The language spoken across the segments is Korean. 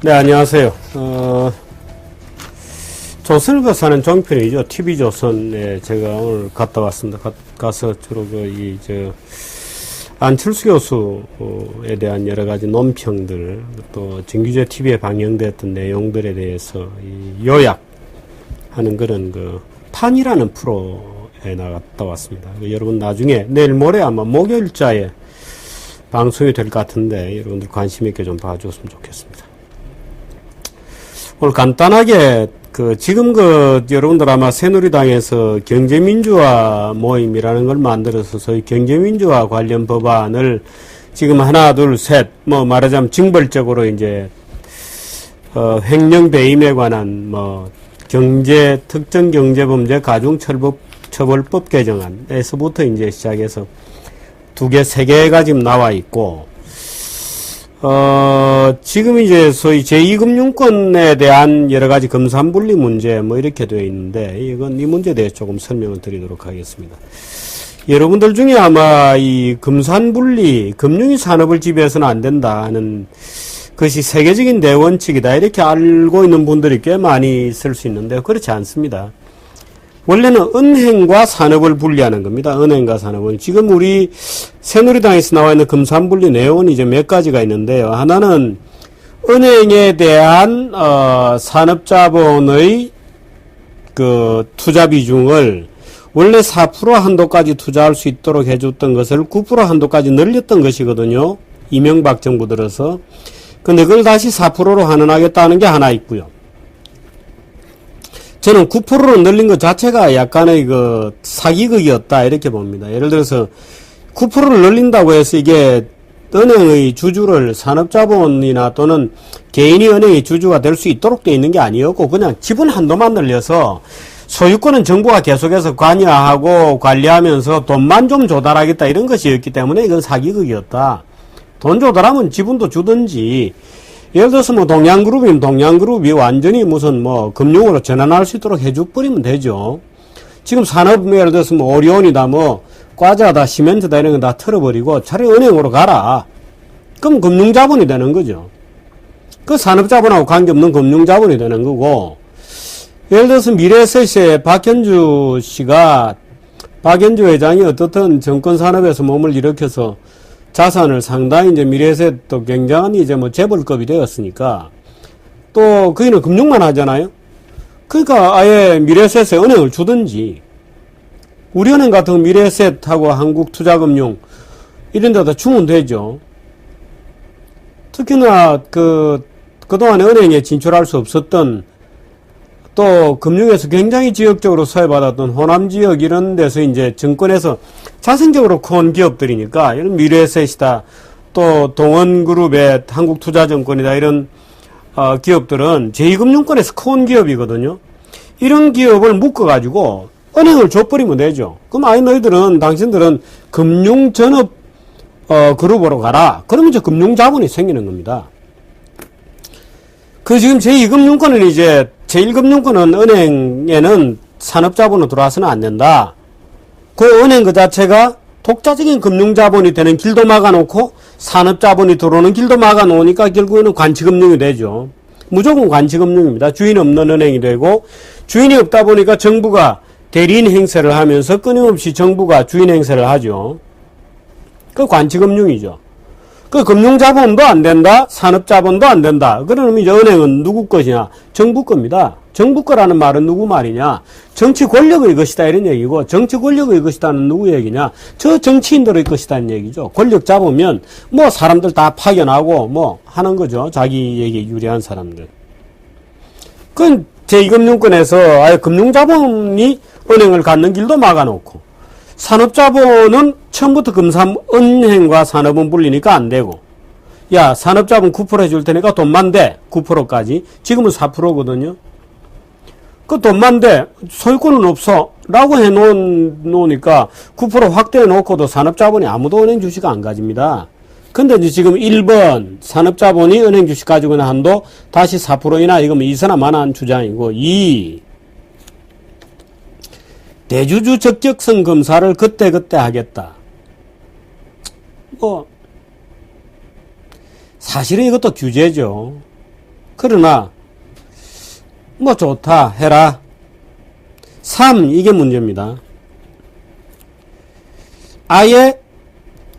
네, 안녕하세요. 조선일보 사는 종편이죠. TV조선에 제가 오늘 갔다 왔습니다. 가서 주로 안철수 교수에 대한 여러 가지 논평들, 또 정규제 TV에 방영됐던 내용들에 대해서 요약하는 그런 판이라는 프로에 나갔다 왔습니다. 여러분 나중에 내일 모레 아마 목요일자에 방송이 될 것 같은데 여러분들 관심 있게 좀 봐줬으면 좋겠습니다. 오늘 간단하게 지금 여러분들 아마 새누리당에서 경제민주화 모임이라는 걸 만들어서 소위 경제민주화 관련 법안을 지금 하나, 둘, 셋, 말하자면 징벌적으로 이제, 횡령 배임에 관한 특정 경제범죄 가중처벌법 개정안에서부터 이제 시작해서 2개, 3개가 지금 나와 있고, 지금 이제 소위 제2금융권에 대한 여러 가지 금산분리 문제 이렇게 되어 있는데, 이 문제에 대해서 조금 설명을 드리도록 하겠습니다. 여러분들 중에 아마 이 금산분리, 금융이 산업을 지배해서는 안 된다 하는 것이 세계적인 대원칙이다 이렇게 알고 있는 분들이 꽤 많이 있을 수 있는데, 그렇지 않습니다. 원래는 은행과 산업을 분리하는 겁니다. 은행과 산업은. 지금 우리 새누리당에서 나와 있는 금산분리 내용은 이제 몇 가지가 있는데요. 하나는 은행에 대한 산업자본의 투자 비중을 원래 4% 한도까지 투자할 수 있도록 해줬던 것을 9% 한도까지 늘렸던 것이거든요. 이명박 정부 들어서. 근데 그걸 다시 4%로 환원하겠다는 게 하나 있고요. 저는 9%로 늘린 것 자체가 약간의 사기극이었다 이렇게 봅니다. 예를 들어서 9%를 늘린다고 해서 이게 은행의 주주를 산업자본이나 또는 개인이 은행의 주주가 될 수 있도록 되어 있는 게 아니었고, 그냥 지분 한도만 늘려서 소유권은 정부가 계속해서 관여하고 관리하면서 돈만 좀 조달하겠다 이런 것이었기 때문에 이건 사기극이었다. 돈 조달하면 지분도 주든지, 예를 들어서 동양그룹이면 동양그룹이 완전히 무슨 금융으로 전환할 수 있도록 해줘버리면 되죠. 지금 산업, 예를 들어서 오리온이다, 과자다, 시멘트다 이런 거 다 털어버리고 차라리 은행으로 가라. 그럼 금융자본이 되는 거죠. 그 산업자본하고 관계없는 금융자본이 되는 거고, 예를 들어서 미래에셋의 박현주 회장이 어떻든 정권산업에서 몸을 일으켜서 자산을 상당히 이제 미래에셋도 굉장한 이제 재벌급이 되었으니까, 또 거기는 금융만 하잖아요. 그러니까 아예 미래에셋에 은행을 주든지, 우리은행 같은 미래에셋하고 한국투자금융 이런 데다 주면 되죠. 특히나 그동안에 은행에 진출할 수 없었던, 또 금융에서 굉장히 지역적으로 소외받았던 호남 지역 이런 데서 이제 정권에서 자생적으로 큰 기업들이니까, 이런 미래에셋이다, 또 동원그룹의 한국투자증권이다 이런 기업들은 제2금융권에서 큰 기업이거든요. 이런 기업을 묶어가지고 은행을 줘버리면 되죠. 그럼 당신들은 금융전업 그룹으로 가라. 그러면 이제 금융자본이 생기는 겁니다. 지금 제2금융권은 이제 제1금융권은 은행에는 산업자본으로 들어와서는 안 된다. 은행 자체가 독자적인 금융자본이 되는 길도 막아놓고 산업자본이 들어오는 길도 막아놓으니까 결국에는 관치금융이 되죠. 무조건 관치금융입니다. 주인 없는 은행이 되고, 주인이 없다 보니까 정부가 대리인 행세를 하면서 끊임없이 정부가 주인 행세를 하죠. 관치금융이죠. 금융자본도 안 된다, 산업자본도 안 된다. 그러면 이제 은행은 누구 것이냐? 정부 겁니다. 정부 거라는 말은 누구 말이냐? 정치 권력의 것이다 이런 얘기고, 정치 권력의 것이다는 누구 얘기냐? 저 정치인들의 것이다는 얘기죠. 권력 잡으면 사람들 다 파견하고 하는 거죠. 자기에게 유리한 사람들. 그건 제2금융권에서 아예 금융자본이 은행을 갖는 길도 막아놓고, 산업자본은 처음부터 은행과 산업은 불리니까 안 되고, 야, 산업자본 9% 해줄 테니까 돈만 대, 9%까지. 지금은 4%거든요. 돈만 대, 소유권은 없어. 라고 해놓으니까 9% 확대해 놓고도 산업자본이 아무도 은행 주식 안 가집니다. 근데 이제 지금 1번, 산업자본이 은행 주식 가지고 있는 한도 다시 4%이나 이거면 이선화만한 주장이고, 2. 대주주 적격성 검사를 그때그때 하겠다. 사실은 이것도 규제죠. 그러나 뭐 좋다 해라. 3. 이게 문제입니다. 아예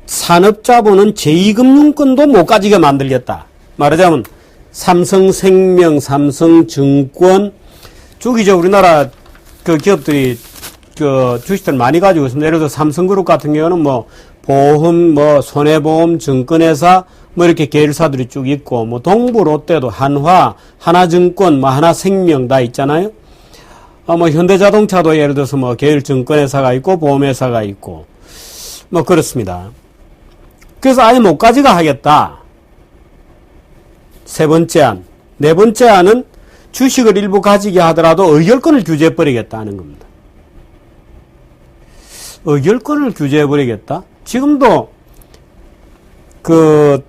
산업자본은 제2금융권도 못 가지게 만들겠다. 말하자면 삼성생명, 삼성증권, 주기적으로 우리나라 그 기업들이 그 주식들 많이 가지고 있습니다. 예를 들어 삼성그룹 같은 경우는 뭐 보험, 뭐 손해보험, 증권회사, 뭐 이렇게 계열사들이 쭉 있고, 뭐 동부, 롯데도 한화, 하나증권, 뭐 하나생명 다 있잖아요. 뭐 현대자동차도 예를 들어서 뭐 계열 증권회사가 있고 보험회사가 있고 뭐 그렇습니다. 그래서 아예 못 가지가 하겠다. 세 번째 안. 네 번째 안은 주식을 일부 가지게 하더라도 의결권을 규제해버리겠다는 겁니다. 의결권을 규제해버리겠다? 지금도 그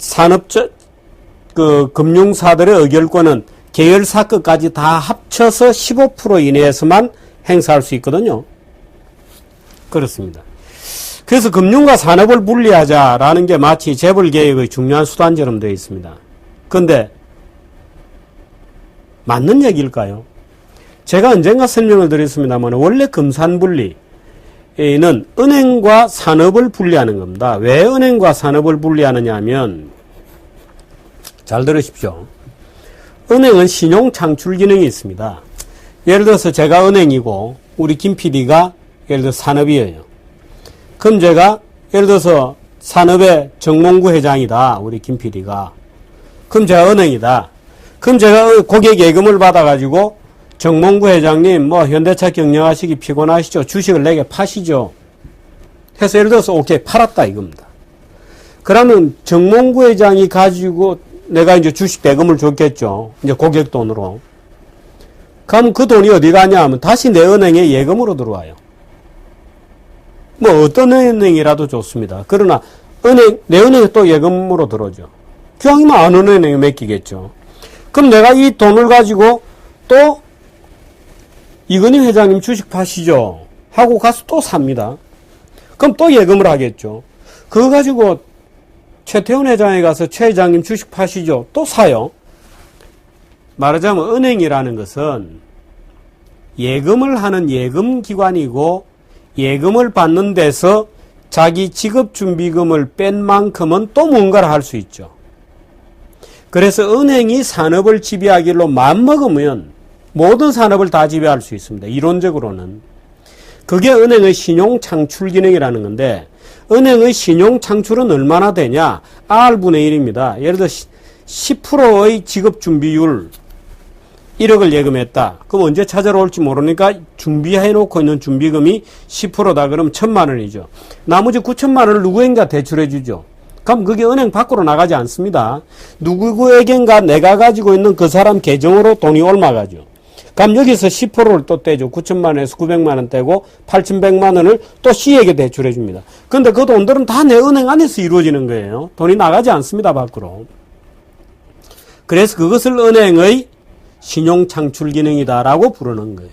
그 금융사들의 의결권은 계열사 것까지 다 합쳐서 15% 이내에서만 행사할 수 있거든요. 그렇습니다. 그래서 금융과 산업을 분리하자라는 게 마치 재벌개혁의 중요한 수단처럼 되어 있습니다. 그런데 맞는 얘기일까요? 제가 언젠가 설명을 드렸습니다만 원래 금산분리는 은행과 산업을 분리하는 겁니다. 왜 은행과 산업을 분리하느냐 하면 잘 들으십시오. 은행은 신용 창출 기능이 있습니다. 예를 들어서 제가 은행이고 우리 김 PD가 예를 들어 산업이에요. 그럼 제가 예를 들어서 산업의 정몽구 회장이다. 우리 김 PD가. 그럼 제가 은행이다. 그럼 제가 고객 예금을 받아가지고 정몽구 회장님 뭐 현대차 경영하시기 피곤하시죠? 주식을 내게 파시죠? 해서 예를 들어서 오케이 팔았다 이겁니다. 그러면 정몽구 회장이 가지고 내가 이제 주식 대금을 줬겠죠. 이제 고객 돈으로. 그럼 그 돈이 어디 가냐 하면 다시 내 은행에 예금으로 들어와요. 뭐 어떤 은행이라도 좋습니다. 그러나 내 은행에 또 예금으로 들어오죠. 기왕이면 아는 은행에 맡기겠죠. 그럼 내가 이 돈을 가지고 또 이건희 회장님 주식 파시죠 하고 가서 또 삽니다. 그럼 또 예금을 하겠죠. 그거 가지고 최태원 회장에 가서 최 회장님 주식 파시죠 또 사요. 말하자면 은행이라는 것은 예금을 하는 예금기관이고 예금을 받는 데서 자기 지급준비금을 뺀 만큼은 또 뭔가를 할 수 있죠. 그래서 은행이 산업을 지배하기로 마음먹으면 모든 산업을 다 지배할 수 있습니다. 이론적으로는. 그게 은행의 신용 창출 기능이라는 건데 은행의 신용 창출은 얼마나 되냐? R분의 1입니다. 예를 들어 10%의 지급준비율 1억을 예금했다. 그럼 언제 찾아러 올지 모르니까 준비해놓고 있는 준비금이 10%다. 그럼 1,000만 원이죠. 나머지 9천만 원을 누구에겐가 대출해 주죠. 그럼 그게 은행 밖으로 나가지 않습니다. 누구에겐가 내가 가지고 있는 그 사람 계정으로 돈이 올라가죠. 그럼 여기서 10%를 또 떼죠. 9천만 원에서 900만 원 떼고 8,100만 원을 또 C에게 대출해 줍니다. 그런데 그 돈들은 다 내 은행 안에서 이루어지는 거예요. 돈이 나가지 않습니다. 밖으로. 그래서 그것을 은행의 신용 창출 기능이다라고 부르는 거예요.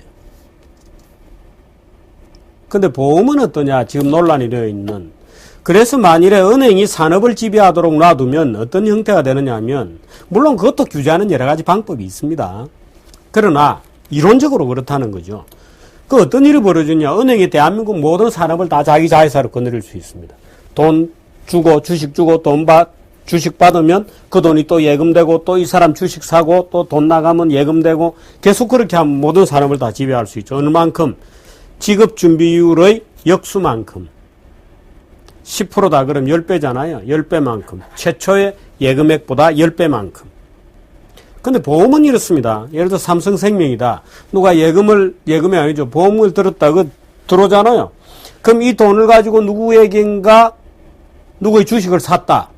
근데 보험은 어떠냐? 지금 논란이 되어 있는. 그래서 만일에 은행이 산업을 지배하도록 놔두면 어떤 형태가 되느냐 하면 물론 그것도 규제하는 여러 가지 방법이 있습니다. 그러나 이론적으로 그렇다는 거죠. 그 어떤 일이 벌어지냐? 은행이 대한민국 모든 산업을 다 자기 자회사로 거느릴 수 있습니다. 돈 주고 주식 주고 주식 받으면 그 돈이 또 예금되고 또 이 사람 주식 사고 또 돈 나가면 예금되고 계속 그렇게 하면 모든 산업을 다 지배할 수 있죠. 어느 만큼? 지급준비율의 역수만큼. 10%다 그럼 10배잖아요. 10배만큼. 최초의 예금액보다 10배만큼. 근데 보험은 이렇습니다. 예를 들어 삼성생명이다. 누가 예금이 아니죠. 보험을 들었다. 들어오잖아요. 그럼 이 돈을 가지고 누구에겐가 누구의 주식을 샀다.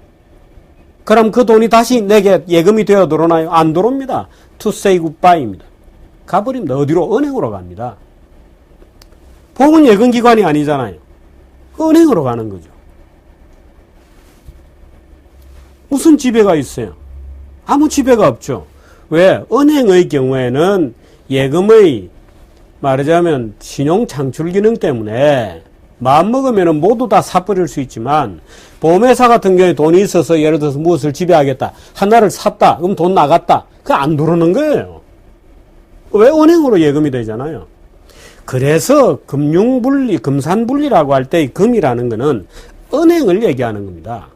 그럼 그 돈이 다시 내게 예금이 되어 들어오나요? 안 들어옵니다. To say goodbye입니다. 가버립니다. 어디로? 은행으로 갑니다. 보험은 예금기관이 아니잖아요. 은행으로 가는 거죠. 무슨 지배가 있어요? 아무 지배가 없죠. 왜? 은행의 경우에는 예금의 말하자면 신용 창출 기능 때문에 마음먹으면 모두 다 사버릴 수 있지만 보험회사 같은 경우에 돈이 있어서 예를 들어서 무엇을 지배하겠다. 하나를 샀다. 그럼 돈 나갔다. 그거 안 들어오는 거예요. 왜? 은행으로 예금이 되잖아요. 그래서 금융분리, 금산분리라고 할 때 금이라는 거는 은행을 얘기하는 겁니다.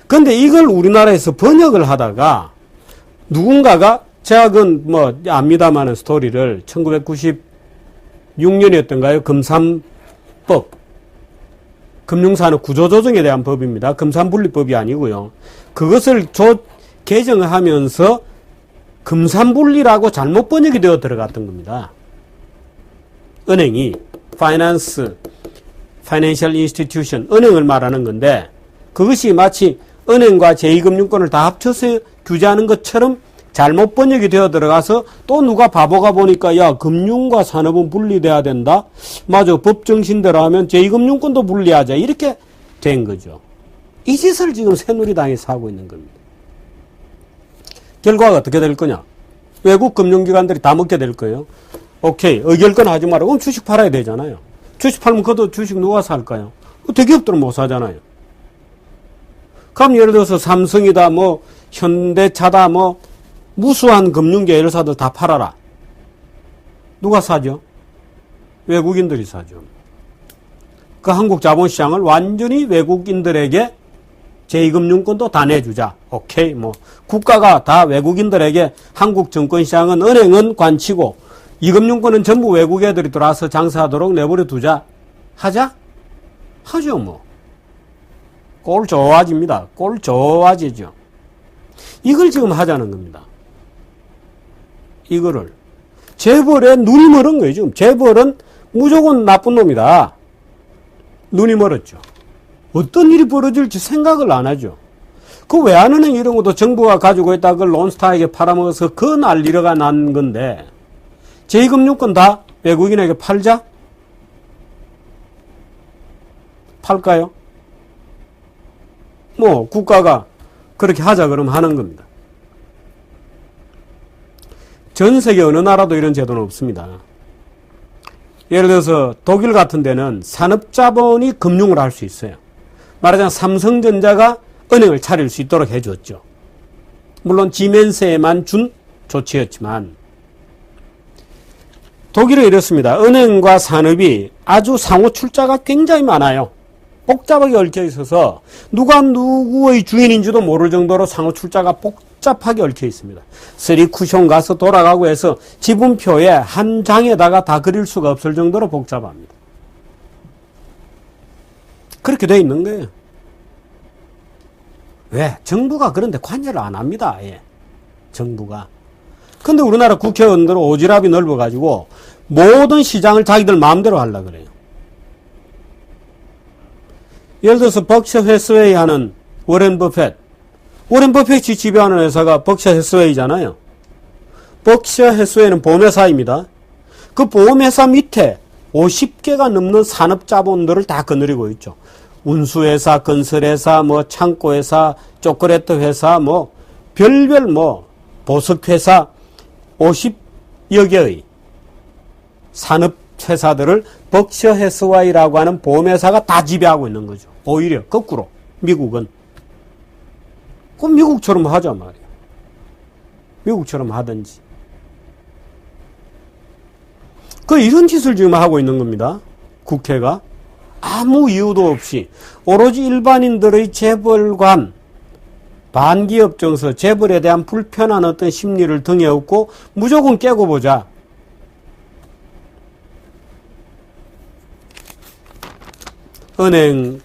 그런데 이걸 우리나라에서 번역을 하다가 누군가가 제가 그건 뭐 압니다마는 스토리를 1996년이었던가요? 금산법. 금융산업 구조조정에 대한 법입니다. 금산분리법이 아니고요. 그것을 개정을 하면서 금산분리라고 잘못 번역이 되어 들어갔던 겁니다. 은행이 Financial Institution, 은행을 말하는 건데 그것이 마치 은행과 제2금융권을 다 합쳐서 규제하는 것처럼 잘못 번역이 되어 들어가서 또 누가 바보가 보니까 야 금융과 산업은 분리돼야 된다. 맞아. 법 정신대로 하면 제2금융권도 분리하자. 이렇게 된 거죠. 이 짓을 지금 새누리당에서 하고 있는 겁니다. 결과가 어떻게 될 거냐. 외국 금융기관들이 다 먹게 될 거예요. 오케이. 의결권 하지 마라. 그럼 주식 팔아야 되잖아요. 주식 팔면 그것도 주식 누가 살까요? 대기업들은 못 사잖아요. 그럼 예를 들어서 삼성이다 뭐 현대차다 뭐 무수한 금융계 회사들 다 팔아라. 누가 사죠? 외국인들이 사죠. 그 한국 자본시장을 완전히 외국인들에게 제2금융권도 다 내주자. 오케이. 뭐 국가가 다 외국인들에게 한국 증권시장은 은행은 관치고 이금융권은 전부 외국 애들이 들어와서 장사하도록 내버려 두자. 하자? 하죠 뭐. 꼴 좋아집니다. 꼴 좋아지죠. 이걸 지금 하자는 겁니다. 이거를. 재벌의 눈이 멀은 거예요, 지금. 재벌은 무조건 나쁜 놈이다. 눈이 멀었죠. 어떤 일이 벌어질지 생각을 안 하죠. 그 외환은행 이런 것도 정부가 가지고 있다 그걸 론스타에게 팔아먹어서 그 난리가 난 건데 제2금융권 다 외국인에게 팔자? 팔까요? 뭐 국가가 그렇게 하자 그러면 하는 겁니다. 전 세계 어느 나라도 이런 제도는 없습니다. 예를 들어서 독일 같은 데는 산업자본이 금융을 할 수 있어요. 말하자면 삼성전자가 은행을 차릴 수 있도록 해줬죠. 물론 지멘세에만 준 조치였지만 독일은 이렇습니다. 은행과 산업이 아주 상호 출자가 굉장히 많아요. 복잡하게 얽혀 있어서 누가 누구의 주인인지도 모를 정도로 상호 출자가 복잡하게 얽혀 있습니다. 쓰리쿠션 가서 돌아가고 해서 지분표에 한 장에다가 다 그릴 수가 없을 정도로 복잡합니다. 그렇게 돼 있는 거예요. 왜? 정부가 그런데 관여를 안 합니다. 예. 정부가. 근데 우리나라 국회의원들은 오지랖이 넓어가지고 모든 시장을 자기들 마음대로 하려고 그래요. 예를 들어서 벅셔 해스웨이 하는 워렌 버핏. 워렌 버핏이 지배하는 회사가 벅셔 해스웨이잖아요. 벅셔 해스웨이는 보험회사입니다. 그 보험회사 밑에 50개가 넘는 산업자본들을 다 거느리고 있죠. 운수회사, 건설회사, 뭐 창고회사, 초콜릿 회사, 뭐 별별 뭐 보석회사 50여 개의 산업회사들을 벅셔 해스웨이라고 하는 보험회사가 다 지배하고 있는 거죠. 오히려 거꾸로 미국은. 그럼 미국처럼 하자 말이에요. 미국처럼 하든지. 이런 짓을 지금 하고 있는 겁니다. 국회가. 아무 이유도 없이 오로지 일반인들의 재벌관, 반기업 정서, 재벌에 대한 불편한 어떤 심리를 등에 업고 무조건 깨고 보자. 은행은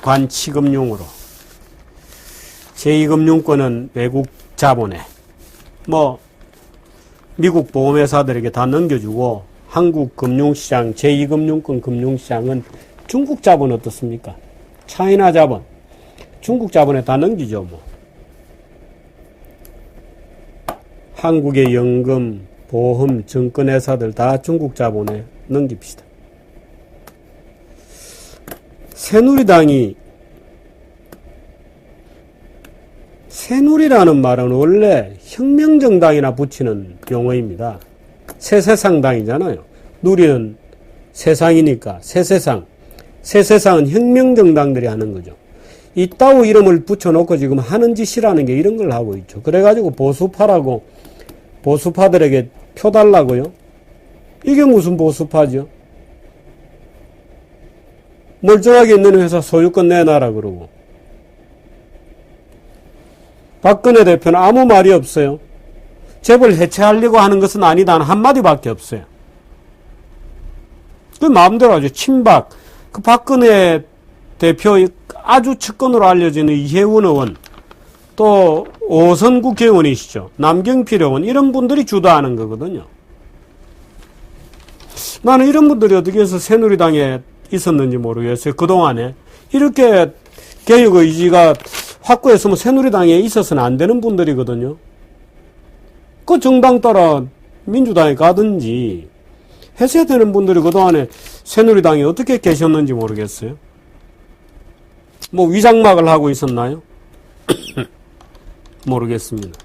관치금융으로, 제2금융권은 외국 자본에, 뭐 미국 보험회사들에게 다 넘겨주고 한국 금융시장, 제2금융권 금융시장은 중국 자본 어떻습니까? 차이나 자본, 중국 자본에 다 넘기죠. 뭐 한국의 연금, 보험, 증권회사들 다 중국 자본에 넘깁시다. 새누리라는 말은 원래 혁명정당이나 붙이는 용어입니다. 새세상당이잖아요. 누리는 세상이니까 새세상. 새세상은 혁명정당들이 하는 거죠. 이따오 이름을 붙여놓고 지금 하는 짓이라는 게 이런 걸 하고 있죠. 그래가지고 보수파라고 보수파들에게 표 달라고요? 이게 무슨 보수파죠? 멀쩡하게 있는 회사 소유권 내놔라 그러고. 박근혜 대표는 아무 말이 없어요. 재벌 해체하려고 하는 것은 아니다는 한마디밖에 없어요. 그 마음대로 하죠. 친박. 그 박근혜 대표 아주 측근으로 알려지는 이혜원 의원, 또 5선 국회의원이시죠. 남경필 의원, 이런 분들이 주도하는 거거든요. 나는 이런 분들이 어떻게 해서 새누리당에 있었는지 모르겠어요. 그동안에. 이렇게 개혁 의지가 확고했으면 새누리당에 있어서는 안 되는 분들이거든요. 그 정당 따라 민주당에 가든지 했어야 되는 분들이 그동안에 새누리당에 어떻게 계셨는지 모르겠어요. 뭐 위장막을 하고 있었나요? 모르겠습니다.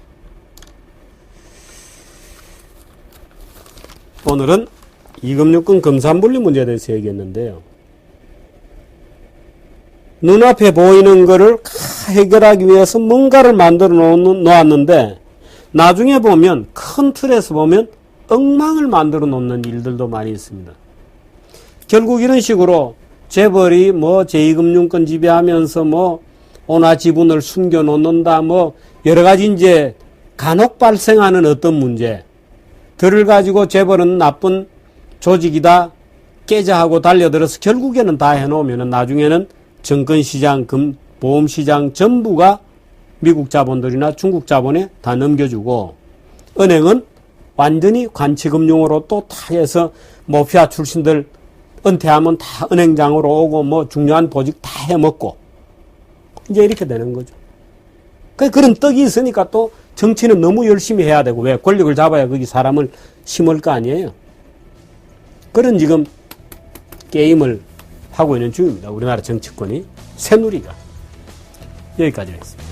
오늘은 이금융권 금산분리 문제에 대해서 얘기했는데요. 눈앞에 보이는 거를 해결하기 위해서 뭔가를 만들어 놓았는데 나중에 보면 큰 틀에서 보면 엉망을 만들어 놓는 일들도 많이 있습니다. 결국 이런 식으로 재벌이 뭐 제2금융권 지배하면서 뭐 온화 지분을 숨겨 놓는다 뭐 여러 가지 이제 간혹 발생하는 어떤 문제들을 가지고 재벌은 나쁜 조직이다 깨자 하고 달려들어서 결국에는 다 해놓으면 나중에는 증권시장, 보험시장 전부가 미국 자본들이나 중국 자본에 다 넘겨주고 은행은 완전히 관치금융으로 또 다 해서 모피아 출신들 은퇴하면 다 은행장으로 오고 뭐 중요한 보직 다 해먹고 이제 이렇게 되는 거죠. 그런 떡이 있으니까 또 정치는 너무 열심히 해야 되고 왜 권력을 잡아야 거기 사람을 심을 거 아니에요. 그런 지금 게임을 하고 있는 중입니다. 우리나라 정치권이 새누리가. 여기까지 하겠습니다.